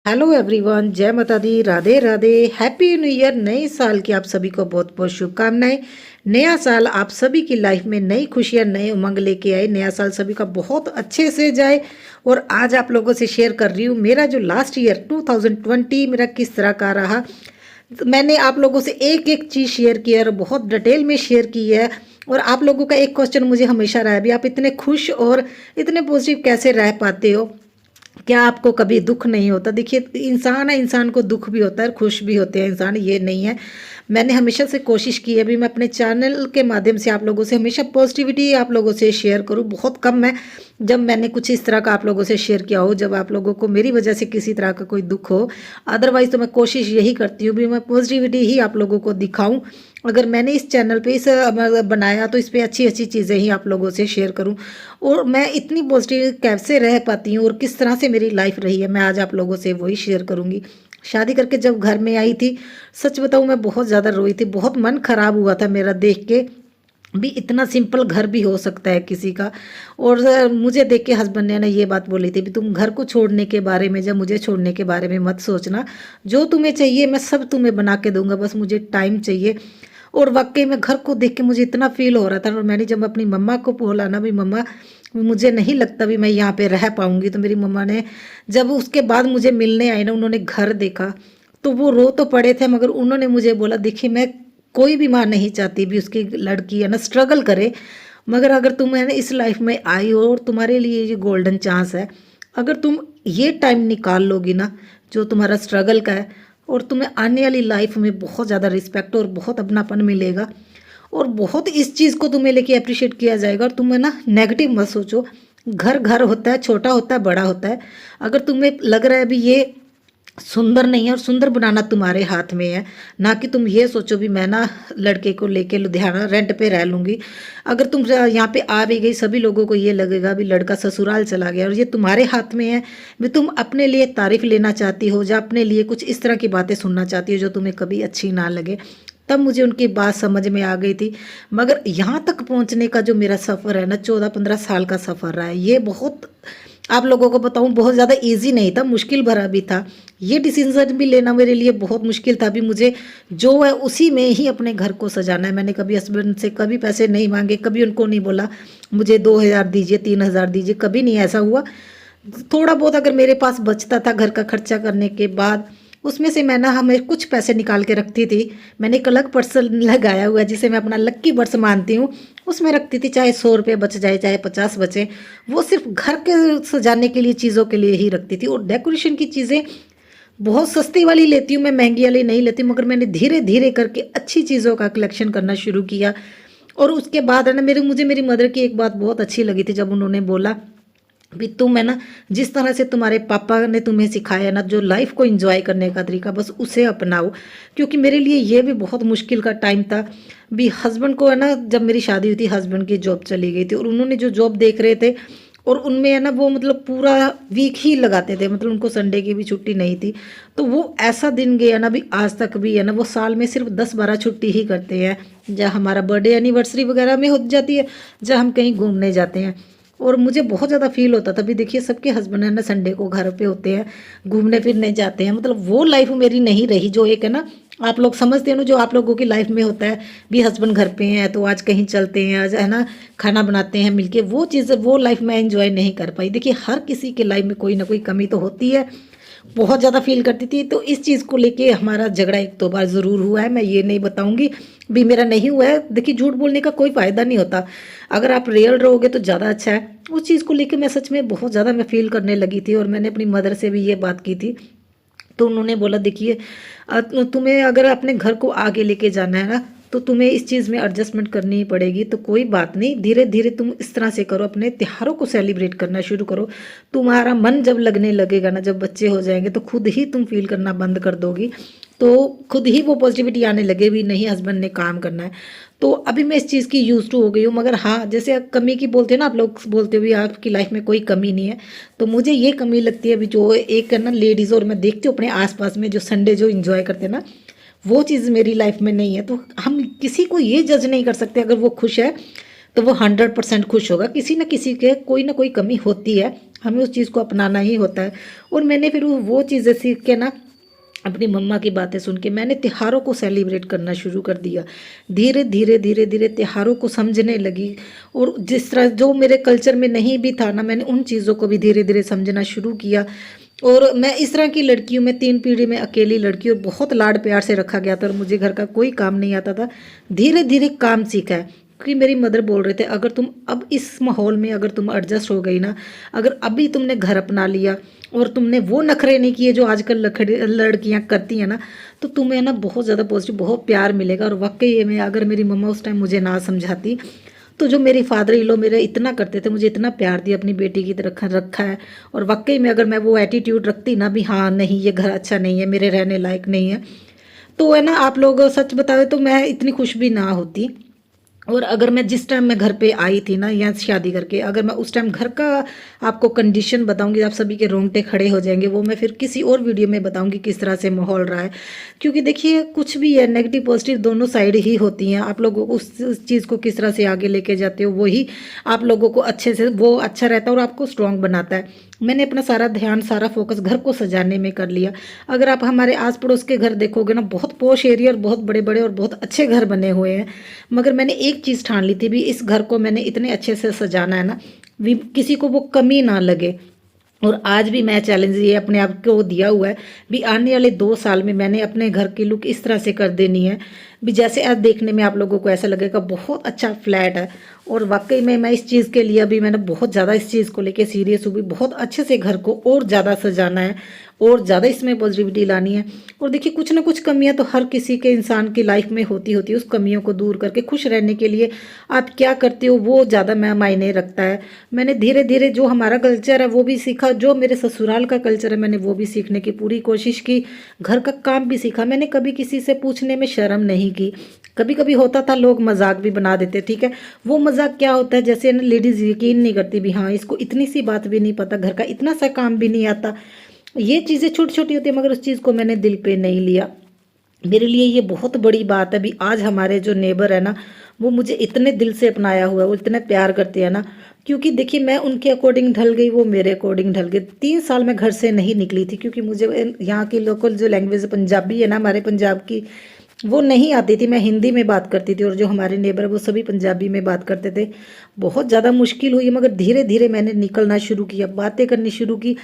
Hello everyone, जय माता दी, Radhe Radhe, happy new year. नए साल की आप सभी को बहुत बहुत शुभकामनाएं। नया साल आप सभी की लाइफ में नई खुशियां, नए उमंग लेके आए। नया साल सभी का बहुत अच्छे से जाए। और आज आप लोगों से शेयर कर रही हूँ मेरा जो लास्ट ईयर 2020 मेरा किस तरह का रहा। तो मैंने आप लोगों से एक एक चीज़ शेयर की है और बहुत डिटेल में शेयर की है। और आप लोगों का एक क्वेश्चन मुझे हमेशा रहा है, भी आप इतने खुश और इतने पॉजिटिव कैसे रह पाते हो, क्या आपको कभी दुख नहीं होता। देखिए, इंसान है, इंसान को दुख भी होता है, खुश भी होते हैं इंसान, ये नहीं है। मैंने हमेशा से कोशिश की है, अभी मैं अपने चैनल के माध्यम से आप लोगों से हमेशा पॉजिटिविटी आप लोगों से शेयर करूं। बहुत कम है जब मैंने कुछ इस तरह का आप लोगों से शेयर किया हो, जब आप लोगों को मेरी वजह से किसी तरह का कोई दुख हो। अदरवाइज़ तो मैं कोशिश यही करती हूँ भी मैं पॉजिटिविटी ही आप लोगों को दिखाऊं। अगर मैंने इस चैनल पे इस बनाया तो इस पे अच्छी अच्छी चीज़ें ही आप लोगों से शेयर करूं। और मैं इतनी पॉजिटिव कैसे रह पाती हूँ और किस तरह से मेरी लाइफ रही है, मैं आज आप लोगों से वही शेयर करूँगी। शादी करके जब घर में आई थी, सच बताऊँ मैं बहुत ज़्यादा रोई थी, बहुत मन खराब हुआ था मेरा देख के भी इतना सिंपल घर भी हो सकता है किसी का। और मुझे देख के हस्बैंड ने ना ये बात बोली थी भी तुम घर को छोड़ने के बारे में, जब मुझे छोड़ने के बारे में मत सोचना, जो तुम्हें चाहिए मैं सब तुम्हें बना के दूंगा, बस मुझे टाइम चाहिए। और वाकई में घर को देख के मुझे इतना फील हो रहा था। और मैंने जब अपनी मम्मा को बोला ना भी मम्मा मुझे नहीं लगता भी मैं यहाँ पे रह पाऊंगी, तो मेरी मम्मा ने जब उसके बाद मुझे मिलने आई ना, उन्होंने घर देखा तो वो रो तो पड़े थे, मगर उन्होंने मुझे बोला देखिए मैं कोई भी माँ नहीं चाहती भी उसकी लड़की है ना स्ट्रगल करे, मगर अगर तुम है ना इस लाइफ में आई हो और तुम्हारे लिए ये गोल्डन चांस है, अगर तुम ये टाइम निकाल लोगी ना जो तुम्हारा स्ट्रगल का है, और तुम्हें आने वाली लाइफ में बहुत ज़्यादा रिस्पेक्ट और बहुत अपनापन मिलेगा। और बहुत इस चीज़ को तुम्हें लेके अप्रिशिएट किया जाएगा। और तुम्हें ना नेगेटिव मत सोचो। घर घर होता है, छोटा होता है, बड़ा होता है। अगर तुम्हें लग रहा है भी ये सुंदर नहीं है, और सुंदर बनाना तुम्हारे हाथ में है, ना कि तुम ये सोचो भी मैं ना लड़के को लेके लुधियाना रेंट पे रह लूँगी। अगर तुम यहाँ पे आ भी गई, सभी लोगों को ये लगेगा भी लड़का ससुराल चला गया, और ये तुम्हारे हाथ में है भी तुम अपने लिए तारीफ लेना चाहती हो या अपने लिए कुछ इस तरह की बातें सुनना चाहती हो जो तुम्हें कभी अच्छी ना लगे। तब मुझे उनकी बात समझ में आ गई थी। मगर यहाँ तक पहुँचने का जो मेरा सफ़र है ना, 14-15 साल का सफ़र रहा है, ये बहुत आप लोगों को बताऊँ बहुत ज़्यादा इजी नहीं था, मुश्किल भरा भी था। ये डिसीजन भी लेना मेरे लिए बहुत मुश्किल था भी मुझे जो है उसी में ही अपने घर को सजाना है। मैंने कभी हस्बैंड से कभी पैसे नहीं मांगे, कभी उनको नहीं बोला मुझे 2,000 दीजिए, 3,000 दीजिए, कभी नहीं ऐसा हुआ। थोड़ा बहुत अगर मेरे पास बचता था घर का खर्चा करने के बाद, उसमें से मैं ना हमें कुछ पैसे निकाल के रखती थी। मैंने एक अलग पर्स लगाया हुआ है जिसे मैं अपना लक्की पर्स मानती हूँ, उसमें रखती थी, चाहे 100 रुपये बच जाए चाहे 50 बचे, वो सिर्फ घर के सजाने के लिए चीज़ों के लिए ही रखती थी। और डेकोरेशन की चीज़ें बहुत सस्ती वाली लेती हूँ मैं, महंगी वाली नहीं लेती, मगर मैंने धीरे धीरे करके अच्छी चीज़ों का कलेक्शन करना शुरू किया। और उसके बाद है ना मुझे मेरी मदर की एक बात बहुत अच्छी लगी थी, जब उन्होंने बोला भी तुम है ना जिस तरह से तुम्हारे पापा ने तुम्हें सिखाया ना जो लाइफ को एंजॉय करने का तरीका, बस उसे अपनाओ। क्योंकि मेरे लिए ये भी बहुत मुश्किल का टाइम था भी। हस्बैंड को है ना, जब मेरी शादी हुई थी हस्बैंड की जॉब चली गई थी, और उन्होंने जो जॉब देख रहे थे और उनमें है ना वो मतलब पूरा वीक ही लगाते थे, मतलब उनको संडे की भी छुट्टी नहीं थी। तो वो ऐसा दिन गया ना भी आज तक भी है ना वो साल में सिर्फ 10-12 छुट्टी ही करते हैं, जहाँ हमारा बर्थडे एनिवर्सरी वगैरह में हो जाती है, जहाँ हम कहीं घूमने जाते हैं। और मुझे बहुत ज़्यादा फील होता था भी देखिए सबके हस्बैंड है ना संडे को घर पे होते हैं, घूमने फिरने जाते हैं, मतलब वो लाइफ मेरी नहीं रही जो एक है ना आप लोग समझते हो ना जो आप लोगों की लाइफ में होता है भी हस्बैंड घर पे हैं तो आज कहीं चलते हैं, आज है ना खाना बनाते हैं मिलके, वो चीज़ वो लाइफ मैं एंजॉय नहीं कर पाई। देखिए हर किसी के लाइफ में कोई ना कोई कमी तो होती है, बहुत ज़्यादा फील करती थी। तो इस चीज़ को लेके हमारा झगड़ा एक दो बार ज़रूर हुआ है, मैं ये नहीं बताऊंगी भी मेरा नहीं हुआ है। देखिए झूठ बोलने का कोई फ़ायदा नहीं होता, अगर आप रियल रहोगे तो ज़्यादा अच्छा है। उस चीज़ को लेके मैं सच में बहुत ज़्यादा मैं फील करने लगी थी, और मैंने अपनी मदर से भी ये बात की थी। तो उन्होंने बोला देखिए तुम्हें अगर अपने घर को आगे लेके जाना है ना तो तुम्हें इस चीज़ में एडजस्टमेंट करनी ही पड़ेगी। तो कोई बात नहीं, धीरे धीरे तुम इस तरह से करो, अपने त्योहारों को सेलिब्रेट करना शुरू करो। तुम्हारा मन जब लगने लगेगा ना, जब बच्चे हो जाएंगे तो खुद ही तुम फील करना बंद कर दोगी, तो खुद ही वो पॉजिटिविटी आने लगे भी नहीं हस्बैंड ने काम करना है। तो अभी मैं इस चीज़ की यूज टू हो गई हूँ। मगर हाँ, जैसे कमी की बोलते हैं ना, आप लोग बोलते हो भी आपकी लाइफ में कोई कमी नहीं है, तो मुझे ये कमी लगती है अभी जो एक है ना लेडीज़, और मैं देखती हूँ अपने आसपास में जो संडे जो इंजॉय करते हैं ना, वो चीज़ मेरी लाइफ में नहीं है। तो हम किसी को ये जज नहीं कर सकते, अगर वो खुश है तो वो 100% खुश होगा, किसी न किसी के कोई ना कोई कमी होती है। हमें उस चीज़ को अपनाना ही होता है। और मैंने फिर वो चीज़ें सीख के ना, अपनी मम्मा की बातें सुन के मैंने त्योहारों को सेलिब्रेट करना शुरू कर दिया। धीरे धीरे धीरे धीरे त्योहारों को समझने लगी। और जिस तरह जो मेरे कल्चर में नहीं भी था ना, मैंने उन चीज़ों को भी धीरे धीरे समझना शुरू किया। और मैं इस तरह की लड़की हूँ, मैं 3 पीढ़ी में अकेली लड़की, और बहुत लाड प्यार से रखा गया था और मुझे घर का कोई काम नहीं आता था। धीरे धीरे काम सीखा है, क्योंकि मेरी मदर बोल रहे थे अगर तुम अब इस माहौल में अगर तुम एडजस्ट हो गई ना, अगर अभी तुमने घर अपना लिया और तुमने वो नखरे नहीं किए जो आजकल लड़कियां करती हैं ना, तो तुम्हें ना बहुत ज़्यादा पॉजिटिव, बहुत प्यार मिलेगा। और वाकई में अगर मेरी मम्मा उस टाइम मुझे ना समझाती, तो जो मेरी फादर इन लॉ मेरे इतना करते थे, मुझे इतना प्यार दिया, अपनी बेटी की तरह रखा है। और वाकई में अगर मैं वो एटीट्यूड रखती ना भी, हाँ नहीं ये घर अच्छा नहीं है, मेरे रहने लायक नहीं है, तो है ना, आप लोग सच बताओ तो मैं इतनी खुश भी ना होती। और अगर मैं जिस टाइम मैं घर पे आई थी ना, यहाँ शादी करके, अगर मैं उस टाइम घर का आपको कंडीशन बताऊंगी, आप सभी के रोंगटे खड़े हो जाएंगे। वो मैं फिर किसी और वीडियो में बताऊंगी किस तरह से माहौल रहा है। क्योंकि देखिए कुछ भी है, नेगेटिव पॉजिटिव दोनों साइड ही होती हैं। आप लोगों को उस चीज़ को किस तरह से आगे लेके जाते हो, वही आप लोगों को अच्छे से वो अच्छा रहता है और आपको स्ट्रांग बनाता है। मैंने अपना सारा ध्यान, सारा फोकस घर को सजाने में कर लिया। अगर आप हमारे आस पड़ोस के घर देखोगे ना, बहुत पॉश एरिया और बहुत बड़े बड़े और बहुत अच्छे घर बने हुए हैं। मगर मैंने एक चीज़ ठान ली थी भी, इस घर को मैंने इतने अच्छे से सजाना है ना, भी किसी को वो कमी ना लगे। और आज भी मैं चैलेंज ये अपने आप को दिया हुआ है भी, आने वाले 2 साल में मैंने अपने घर की लुक इस तरह से कर देनी है भी, जैसे आज देखने में आप लोगों को ऐसा लगेगा बहुत अच्छा फ्लैट है। और वाकई में मैं इस चीज़ के लिए अभी मैंने बहुत ज़्यादा इस चीज़ को लेके सीरियस हूँ भी, बहुत अच्छे से घर को और ज़्यादा सजाना है और ज़्यादा इसमें पॉजिटिविटी लानी है। और देखिए कुछ ना कुछ कमियां तो हर किसी के इंसान की लाइफ में होती है। उस कमियों को दूर करके खुश रहने के लिए आप क्या करते हो वो ज़्यादा मायने रखता है। मैंने धीरे धीरे जो हमारा कल्चर है वो भी सीखा, जो मेरे ससुराल का कल्चर है मैंने वो भी सीखने की पूरी कोशिश की, घर का काम भी सीखा। मैंने कभी किसी से पूछने में शर्म नहीं की। कभी कभी होता था लोग मजाक भी बना देते, ठीक है, वो मजाक क्या होता है, जैसे ना लेडीज यकीन नहीं करती भी, हाँ इसको इतनी सी बात भी नहीं पता, घर का इतना सा काम भी नहीं आता। ये चीज़ें छोटी छोटी होती है, मगर उस चीज़ को मैंने दिल पे नहीं लिया। मेरे लिए ये बहुत बड़ी बात है भी, आज हमारे जो नेबर है ना, वो मुझे इतने दिल से अपनाया हुआ है, वो इतने प्यार करते हैं ना। क्योंकि देखिए मैं उनके अकॉर्डिंग ढल गई, वो मेरे अकॉर्डिंग ढल गए। 3 साल मैं घर से नहीं निकली थी, क्योंकि मुझे यहाँ की लोकल जो लैंग्वेज पंजाबी है ना, हमारे पंजाब की, वो नहीं आती थी। मैं हिंदी में बात करती थी और जो हमारे नेबर है वो सभी पंजाबी में बात करते थे। बहुत ज़्यादा मुश्किल हुई, मगर धीरे धीरे मैंने निकलना शुरू किया, बातें करनी शुरू की,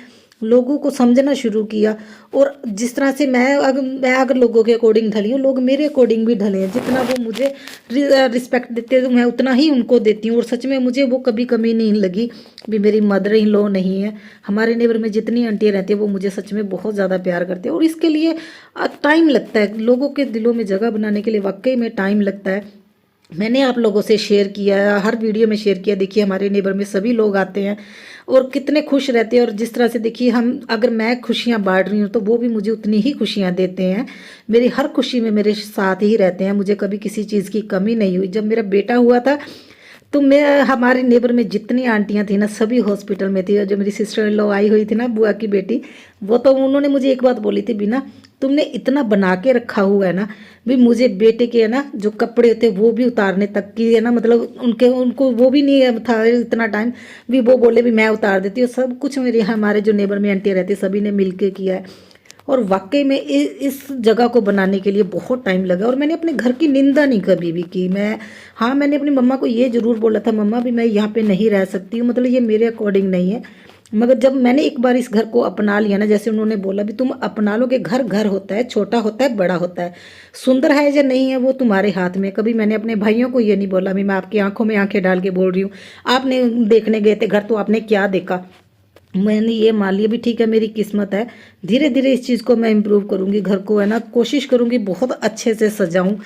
लोगों को समझना शुरू किया। और जिस तरह से मैं अगर लोगों के अकॉर्डिंग ढली हूँ, लोग मेरे अकॉर्डिंग भी ढले हैं। जितना वो मुझे रिस्पेक्ट देते हैं तो मैं उतना ही उनको देती हूँ। और सच में मुझे वो कभी कमी नहीं लगी भी, मेरी मदर इन लॉ नहीं है। हमारे नेबर में जितनी आंटियाँ रहती है वो मुझे सच में बहुत ज़्यादा प्यार करते हैं। और इसके लिए टाइम लगता है, लोगों के दिलों में जगह बनाने के लिए वाकई में टाइम लगता है। मैंने आप लोगों से शेयर किया, हर वीडियो में शेयर किया। देखिए हमारे नेबर में सभी लोग आते हैं और कितने खुश रहते हैं। और जिस तरह से देखिए, हम अगर मैं खुशियाँ बांट रही हूँ तो वो भी मुझे उतनी ही खुशियाँ देते हैं। मेरी हर खुशी में मेरे साथ ही रहते हैं, मुझे कभी किसी चीज़ की कमी नहीं हुई। जब मेरा बेटा हुआ था तो मैं, हमारे नेबर में जितनी आंटियां थी ना, सभी हॉस्पिटल में थी। और जो मेरी सिस्टर इन लॉ आई हुई थी ना, बुआ की बेटी, वो तो उन्होंने मुझे एक बात बोली थी, बिना तुमने इतना बना के रखा हुआ है ना भी, मुझे बेटे के है ना जो कपड़े थे वो भी उतारने तक की है ना, मतलब उनको वो भी नहीं था इतना टाइम भी वो बोले भी मैं उतार देती हूँ। सब कुछ मेरे हमारे जो नेबर में आंटियाँ रहती सभी ने मिल के किया है। और वाकई में इस जगह को बनाने के लिए बहुत टाइम लगा। और मैंने अपने घर की निंदा नहीं कभी भी की। हाँ मैंने अपनी मम्मा को ये ज़रूर बोला था, मम्मा भी मैं यहाँ पे नहीं रह सकती हूँ, मतलब ये मेरे अकॉर्डिंग नहीं है। मगर जब मैंने एक बार इस घर को अपना लिया ना, जैसे उन्होंने बोला भी तुम अपना लोगे, घर घर होता है, छोटा होता है, बड़ा होता है, सुंदर है या नहीं है वो तुम्हारे हाथ में। कभी मैंने अपने भाइयों को ये नहीं बोला भी मैं आपकी आंखों में आंखें डाल के बोल रही हूँ, आपने देखने गए थे घर तो आपने क्या देखा। मैंने ये मान लिया भी ठीक है मेरी किस्मत है। धीरे धीरे इस चीज़ को मैं इम्प्रूव करूँगी, घर को है ना कोशिश करूँगी बहुत अच्छे से सजाऊँ।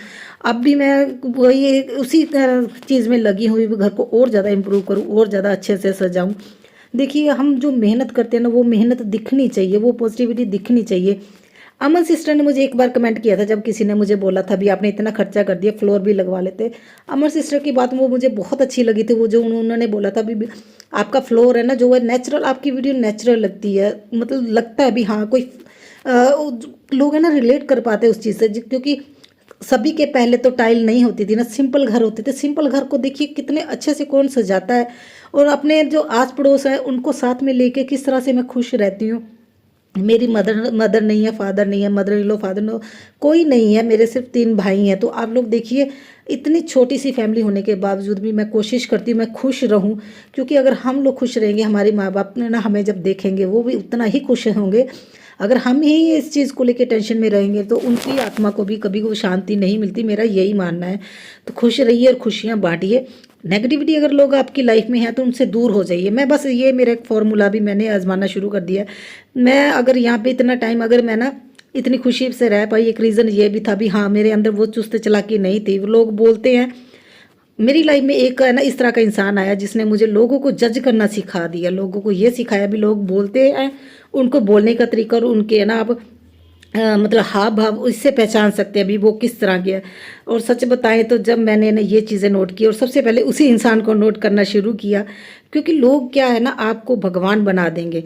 अब भी मैं वही उसी चीज़ में लगी हुई, घर को और ज़्यादा इम्प्रूव करूँ और ज़्यादा अच्छे से सजाऊँ। देखिए हम जो मेहनत करते हैं ना, वो मेहनत दिखनी चाहिए, वो पॉजिटिविटी दिखनी चाहिए। अमन सिस्टर ने मुझे एक बार कमेंट किया था, जब किसी ने मुझे बोला था भी आपने इतना खर्चा कर दिया, फ्लोर भी लगवा लेते। अमन सिस्टर की बात वो मुझे बहुत अच्छी लगी थी, वो जो उन्होंने बोला था भी आपका फ्लोर है ना जो है नेचुरल, आपकी वीडियो नेचुरल लगती है, मतलब लगता है भी हाँ कोई लोग है ना रिलेट कर पाते हैं उस चीज़ से। क्योंकि सभी के पहले तो टाइल नहीं होती थी ना, सिंपल घर होते थे। सिंपल घर को देखिए कितने अच्छे से कौन सजाता है, और अपने जो आस पड़ोस है उनको साथ में लेके किस तरह से मैं खुश रहती हूँ। मेरी मदर नहीं है, फादर नहीं है, mother in law, father no, कोई नहीं है, मेरे सिर्फ 3 भाई हैं। तो आप लोग देखिए, इतनी छोटी सी फैमिली होने के बावजूद भी मैं कोशिश करती हूँ मैं खुश रहूँ, क्योंकि अगर हम लोग खुश रहेंगे, हमारे माँ बाप ने ना हमें जब देखेंगे वो भी उतना ही खुश होंगे। अगर हम ही इस चीज़ को लेकर टेंशन में रहेंगे तो उनकी आत्मा को भी कभी वो शांति नहीं मिलती, मेरा यही मानना है। तो खुश रहिए और खुशियाँ बांटिए। नेगेटिविटी अगर लोग आपकी लाइफ में हैं तो उनसे दूर हो जाइए। मैं बस ये मेरा एक फॉर्मूला भी मैंने आजमाना शुरू कर दिया है। मैं अगर यहाँ पे इतना टाइम अगर मैं ना इतनी खुशी से रह पाई, एक रीज़न ये भी था भी हाँ, मेरे अंदर वो चुस्त चालाकी नहीं थी। वो लोग बोलते हैं, मेरी लाइफ में एक है ना इस तरह का इंसान आया जिसने मुझे लोगों को जज करना सिखा दिया, लोगों को ये सिखाया भी लोग बोलते हैं, उनको बोलने का तरीका और उनके है ना आप मतलब हाव भाव इससे पहचान सकते हैं अभी वो किस तरह के है। और सच बताएं तो जब मैंने ना ये चीज़ें नोट की और सबसे पहले उसी इंसान को नोट करना शुरू किया, क्योंकि लोग क्या है ना आपको भगवान बना देंगे,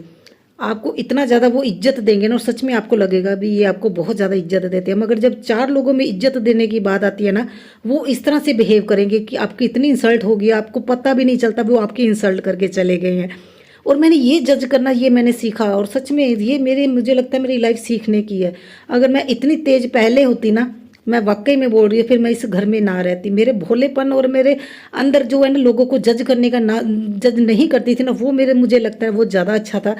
आपको इतना ज़्यादा वो इज्जत देंगे ना, और सच में आपको लगेगा भी ये आपको बहुत ज़्यादा इज्जत देते हैं। मगर जब 4 लोगों में इज्जत देने की बात आती है ना, वो इस तरह से बिहेव करेंगे कि आपकी इतनी इंसल्ट होगी, आपको पता भी नहीं चलता वो आपकी इंसल्ट करके चले गए हैं। और मैंने ये जज करना ये मैंने सीखा, और सच में ये मेरे मुझे लगता है मेरी लाइफ सीखने की है। अगर मैं इतनी तेज पहले होती ना, मैं वाकई में बोल रही हूँ, फिर मैं इस घर में ना रहती। मेरे भोलेपन और मेरे अंदर जो है ना लोगों को जज करने का ना जज नहीं करती थी ना, वो मेरे मुझे लगता है वो ज़्यादा अच्छा था।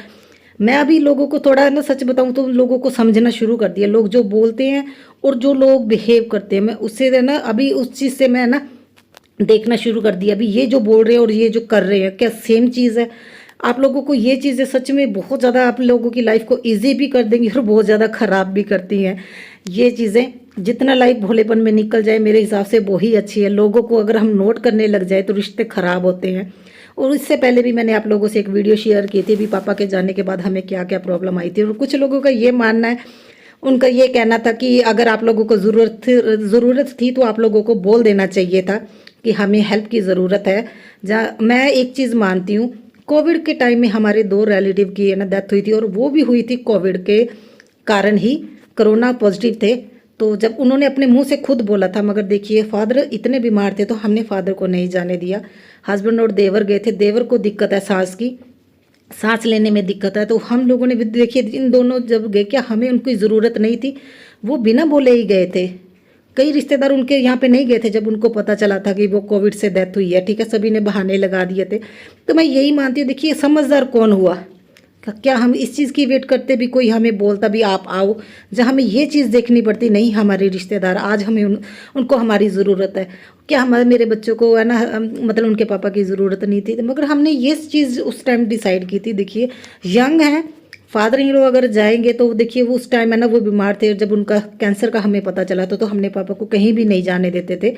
मैं अभी लोगों को थोड़ा ना सच बताऊं तो लोगों को समझना शुरू कर दिया, लोग जो बोलते हैं और जो लोग बिहेव करते हैं, मैं उससे ना अभी उस चीज़ से मैं ना देखना शुरू कर दिया। अभी ये जो बोल रहे हैं और ये जो कर रहे हैं क्या सेम चीज़ है? आप लोगों को ये चीज़ें सच में बहुत ज़्यादा आप लोगों की लाइफ को ईजी भी कर देंगी और बहुत ज़्यादा ख़राब भी करती हैं ये चीज़ें। जितना लाइफ भोलेपन में निकल जाए मेरे हिसाब से वो ही अच्छी है। लोगों को अगर हम नोट करने लग जाए तो रिश्ते ख़राब होते हैं। और इससे पहले भी मैंने आप लोगों से एक वीडियो शेयर की थी भी पापा के जाने के बाद हमें क्या क्या प्रॉब्लम आई थी। और कुछ लोगों का ये मानना है, उनका ये कहना था कि अगर आप लोगों को ज़रूरत थी तो आप लोगों को बोल देना चाहिए था कि हमें हेल्प की ज़रूरत है। जहाँ मैं एक चीज़ मानती हूँ, कोविड के टाइम में हमारे 2 रिलेटिव की है ना डेथ हुई थी, और वो भी हुई थी कोविड के कारण ही, कोरोना पॉजिटिव थे। तो जब उन्होंने अपने मुंह से खुद बोला था, मगर देखिए फादर इतने बीमार थे तो हमने फादर को नहीं जाने दिया। हस्बैंड और देवर गए थे, देवर को दिक्कत है सांस की, सांस लेने में दिक्कत है, तो हम लोगों ने भी देखिए इन दोनों जब गए, क्या हमें उनकी ज़रूरत नहीं थी, वो बिना बोले ही गए थे। कई रिश्तेदार उनके यहाँ पे नहीं गए थे जब उनको पता चला था कि वो कोविड से डेथ हुई है। ठीक है, सभी ने बहाने लगा दिए थे। तो मैं यही मानती हूँ, देखिए समझदार कौन हुआ? क्या हम इस चीज़ की वेट करते भी कोई हमें बोलता भी आप आओ, जहाँ हमें ये चीज़ देखनी पड़ती नहीं हमारे रिश्तेदार आज हमें उनको हमारी ज़रूरत है। क्या हमारे मेरे बच्चों को है ना मतलब उनके पापा की ज़रूरत नहीं थी, मगर हमने ये चीज़ उस टाइम डिसाइड की थी। देखिए यंग हैं, फादर इन लोग अगर जाएंगे तो देखिए वो उस टाइम है ना वो बीमार थे, जब उनका कैंसर का हमें पता चला तो हमने पापा को कहीं भी नहीं जाने देते थे।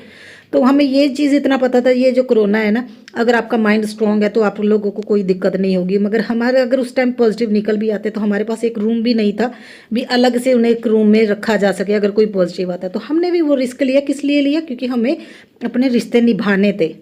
तो हमें ये चीज़ इतना पता था, ये जो कोरोना है ना, अगर आपका माइंड स्ट्रांग है तो आप लोगों को कोई दिक्कत नहीं होगी। मगर हमारे अगर उस टाइम पॉजिटिव निकल भी आते तो हमारे पास एक रूम भी नहीं था भी अलग से उन्हें एक रूम में रखा जा सके अगर कोई पॉजिटिव आता। तो हमने भी वो रिस्क लिया, किस लिए लिया? क्योंकि हमें अपने रिश्ते निभाने थे।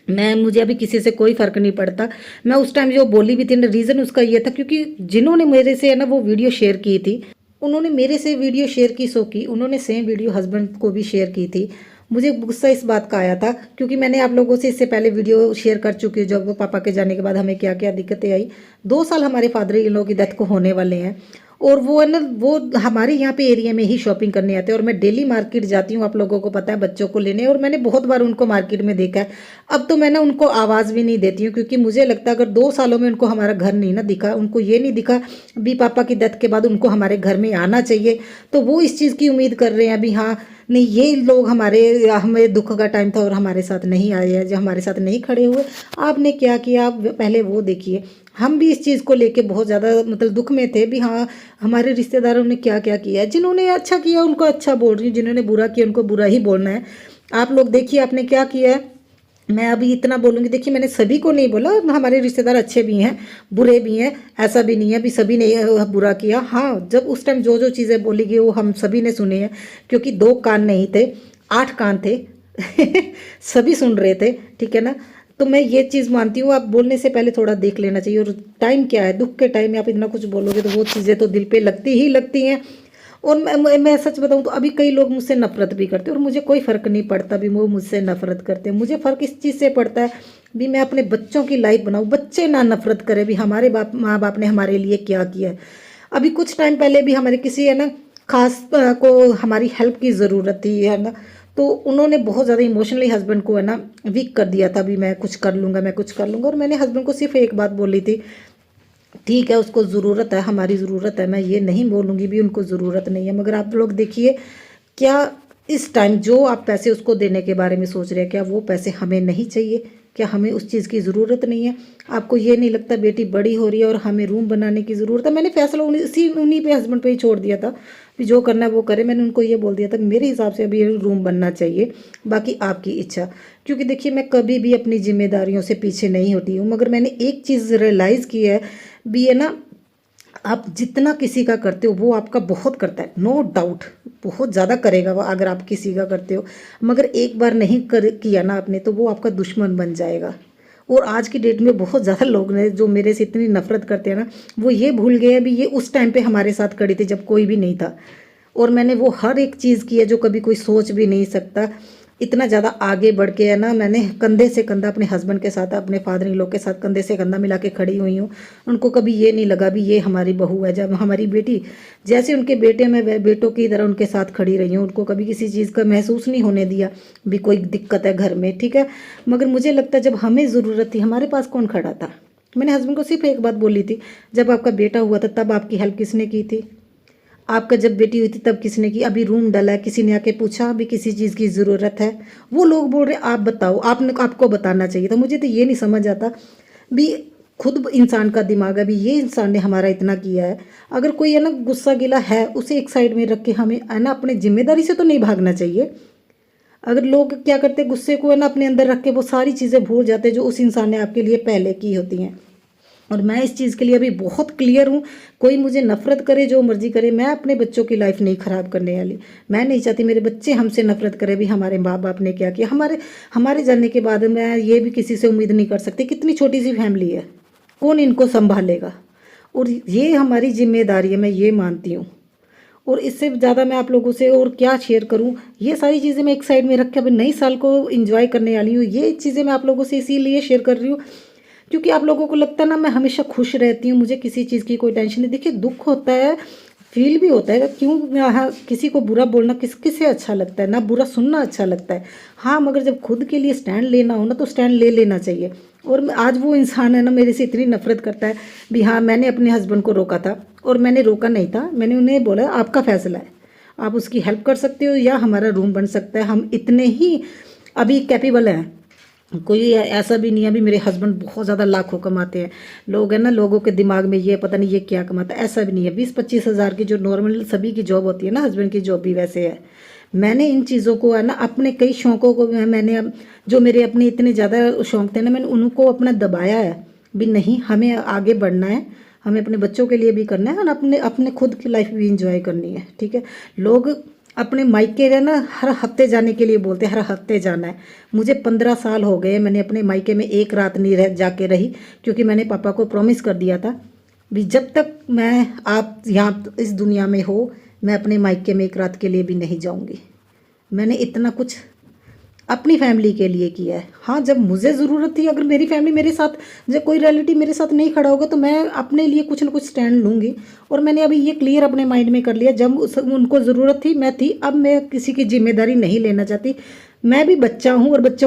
मुझे अभी किसी से कोई फ़र्क नहीं पड़ता। मैं उस टाइम जो बोली भी थी ना, रीज़न उसका ये था क्योंकि जिन्होंने मेरे से है ना वो वीडियो शेयर की थी, उन्होंने मेरे से वीडियो शेयर की सो की, उन्होंने सेम वीडियो हस्बैंड को भी शेयर की थी। मुझे गुस्सा इस बात का आया था क्योंकि मैंने आप लोगों से इससे पहले वीडियो शेयर कर चुकी हूँ जब पापा के जाने के बाद हमें क्या क्या दिक्कतें आई। 2 साल हमारे फादर इन लोगों की डेथ को होने वाले हैं, और वो है ना वो हमारे यहाँ पे एरिया में ही शॉपिंग करने आते हैं, और मैं डेली मार्केट जाती हूँ, आप लोगों को पता है, बच्चों को लेने। और मैंने बहुत बार उनको मार्केट में देखा है। अब तो मैं ना उनको आवाज़ भी नहीं देती हूँ क्योंकि मुझे लगता है अगर 2 सालों में उनको हमारा घर नहीं ना दिखा, उनको ये नहीं दिखा भी पापा की डेथ के बाद उनको हमारे घर में आना चाहिए, तो वो इस चीज़ की उम्मीद कर रहे हैं अभी हाँ नहीं ये लोग हमें दुख का टाइम था और हमारे साथ नहीं आए हैं, जो हमारे साथ नहीं खड़े हुए। आपने क्या किया आप पहले वो देखिए। हम भी इस चीज़ को लेके बहुत ज़्यादा मतलब दुख में थे भी हाँ हमारे रिश्तेदारों ने क्या क्या किया है। जिन्होंने अच्छा किया उनको अच्छा बोल रही हूँ, जिन्होंने बुरा किया उनको बुरा ही बोलना है। आप लोग देखिए आपने क्या किया है। मैं अभी इतना बोलूँगी, देखिए मैंने सभी को नहीं बोला, हमारे रिश्तेदार अच्छे भी हैं बुरे भी हैं, ऐसा भी नहीं है भी सभी ने बुरा किया। हाँ जब उस टाइम जो जो चीज़ें बोली गई वो हम सभी ने सुनी है, क्योंकि 2 कान नहीं थे 8 कान थे सभी सुन रहे थे, ठीक है ना। तो मैं ये चीज़ मानती हूँ आप बोलने से पहले थोड़ा देख लेना चाहिए। और टाइम क्या है, दुख के टाइम में आप इतना कुछ बोलोगे तो वो चीज़ें तो दिल पे लगती ही लगती हैं। और मैं सच बताऊं तो अभी कई लोग मुझसे नफरत भी करते हैं और मुझे कोई फ़र्क नहीं पड़ता भी वो मुझसे नफरत करते हैं। मुझे फ़र्क इस चीज़ से पड़ता है भी मैं अपने बच्चों की लाइफ बनाऊं, बच्चे ना नफरत करें भी हमारे माँ बाप ने हमारे लिए क्या किया है। अभी कुछ टाइम पहले भी हमारे किसी है ना खास को हमारी हेल्प की ज़रूरत थी है ना, तो उन्होंने बहुत ज़्यादा इमोशनली हस्बैंड को है ना वीक कर दिया था भी मैं कुछ कर लूँगा, मैं कुछ कर लूँगा। और मैंने हस्बैंड को सिर्फ एक बात बोली थी, ठीक है उसको ज़रूरत है, हमारी ज़रूरत है, मैं ये नहीं बोलूँगी भी उनको ज़रूरत नहीं है, मगर आप लोग देखिए क्या इस टाइम जो आप पैसे उसको देने के बारे में सोच रहे हैं, क्या वो पैसे हमें नहीं चाहिए? क्या हमें उस चीज़ की ज़रूरत नहीं है? आपको ये नहीं लगता बेटी बड़ी हो रही है और हमें रूम बनाने की ज़रूरत है? मैंने फैसला उन्हीं पे हस्बैंड पे ही छोड़ दिया था कि जो करना है वो करे। मैंने उनको ये बोल दिया था मेरे हिसाब से अभी रूम बनना चाहिए, बाकी आपकी इच्छा। क्योंकि देखिए मैं कभी भी अपनी जिम्मेदारियों से पीछे नहीं होती हूँ, मगर मैंने एक चीज़ रियलाइज़ की है भी है ना, आप जितना किसी का करते हो वो आपका बहुत करता है, नो डाउट बहुत ज़्यादा करेगा वो अगर आप किसी का करते हो, मगर एक बार नहीं किया ना आपने तो वो आपका दुश्मन बन जाएगा। और आज की डेट में बहुत ज़्यादा लोग ने जो मेरे से इतनी नफरत करते हैं ना, वो ये भूल गए हैं भी ये उस टाइम पे हमारे साथ खड़ी थी जब कोई भी नहीं था, और मैंने वो हर एक चीज़ की है जो कभी कोई सोच भी नहीं सकता। इतना ज़्यादा आगे बढ़ के है ना, मैंने कंधे से कंधा अपने हस्बैंड के साथ, अपने फादर इन लॉ के साथ कंधे से कंधा मिला के खड़ी हुई हूँ। उनको कभी ये नहीं लगा भी ये हमारी बहू है, जब हमारी बेटी जैसे उनके बेटे में बेटों की तरह उनके साथ खड़ी रही हूँ। उनको कभी किसी चीज़ का महसूस नहीं होने दिया भी कोई दिक्कत है घर में, ठीक है। मगर मुझे लगता है जब हमें ज़रूरत थी हमारे पास कौन खड़ा था? मैंने हस्बैंड को सिर्फ एक बात बोली थी, जब आपका बेटा हुआ था तब आपकी हेल्प किसने की थी? आपका जब बेटी हुई थी तब किसने की? अभी रूम डला है, किसी ने आके पूछा अभी किसी चीज़ की ज़रूरत है? वो लोग बोल रहे आप बताओ, आपने आपको बताना चाहिए था। मुझे तो ये नहीं समझ आता भी खुद इंसान का दिमाग है भी ये इंसान ने हमारा इतना किया है। अगर कोई है ना गुस्सा गिला है उसे एक साइड में रख के हमें है ना अपने जिम्मेदारी से तो नहीं भागना चाहिए। अगर लोग क्या करते गुस्से को है ना अपने अंदर रख के वो सारी चीज़ें भूल जाते जो उस इंसान ने आपके लिए पहले की होती हैं। और मैं इस चीज़ के लिए अभी बहुत क्लियर हूँ, कोई मुझे नफरत करे जो मर्जी करे, मैं अपने बच्चों की लाइफ नहीं ख़राब करने वाली। मैं नहीं चाहती मेरे बच्चे हमसे नफरत करें भी हमारे माँ बाप ने क्या किया। हमारे हमारे जाने के बाद मैं ये भी किसी से उम्मीद नहीं कर सकती, कितनी छोटी सी फैमिली है, कौन इनको संभालेगा? और ये हमारी जिम्मेदारी है, मैं ये मानती हूँ। और इससे ज़्यादा मैं आप लोगों से और क्या शेयर करूं, ये सारी चीज़ें मैं एक साइड में रख के अभी नई साल को एंजॉय करने वाली हूँ। ये चीज़ें मैं आप लोगों से इसीलिए शेयर कर रही हूँ क्योंकि आप लोगों को लगता है ना मैं हमेशा खुश रहती हूँ, मुझे किसी चीज़ की कोई टेंशन नहीं। देखिए दुख होता है, फील भी होता है, क्यों हाँ किसी को बुरा बोलना किसे अच्छा लगता है ना, बुरा सुनना अच्छा लगता है। हाँ मगर जब खुद के लिए स्टैंड लेना हो ना तो स्टैंड ले लेना चाहिए। और आज वो इंसान है ना मेरे से इतनी नफरत करता है भी हाँ मैंने अपने हस्बैंड को रोका था और मैंने रोका नहीं था, मैंने उन्हें बोला आपका फैसला है, आप उसकी हेल्प कर सकते हो या हमारा रूम बन सकता है, हम इतने ही अभी कैपेबल हैं। कोई ऐसा भी नहीं है भी मेरे हस्बैंड बहुत ज़्यादा लाखों कमाते हैं। लोग है ना लोगों के दिमाग में ये पता नहीं ये क्या कमाता है, ऐसा भी नहीं है। 20-25 हज़ार की जो नॉर्मल सभी की जॉब होती है ना, हस्बैंड की जॉब भी वैसे है। मैंने इन चीज़ों को है ना अपने कई शौक़ों को मैंने जो मेरे अपने इतने ज़्यादा शौक़ थे ना मैंने उनको अपना दबाया है भी नहीं हमें आगे बढ़ना है, हमें अपने बच्चों के लिए भी करना है और अपने अपने खुद की लाइफ भी इंजॉय करनी है, ठीक है। लोग अपने मायके है ना हर हफ्ते जाने के लिए बोलते हैं, हर हफ्ते जाना है। मुझे 15 साल हो गए, मैंने अपने मायके में एक रात नहीं रह जाके रही क्योंकि मैंने पापा को प्रॉमिस कर दिया था भी जब तक मैं आप यहाँ इस दुनिया में हो मैं अपने मायके में एक रात के लिए भी नहीं जाऊँगी। मैंने इतना कुछ अपनी फैमिली के लिए किया है। हाँ जब मुझे ज़रूरत थी, अगर मेरी फैमिली मेरे साथ, जब कोई रिलेटिव मेरे साथ नहीं खड़ा होगा तो मैं अपने लिए कुछ ना कुछ स्टैंड लूँगी। और मैंने अभी ये क्लियर अपने माइंड में कर लिया, जब उनको ज़रूरत थी मैं थी, अब मैं किसी की जिम्मेदारी नहीं लेना चाहती। मैं भी बच्चा हूँ और बच्चों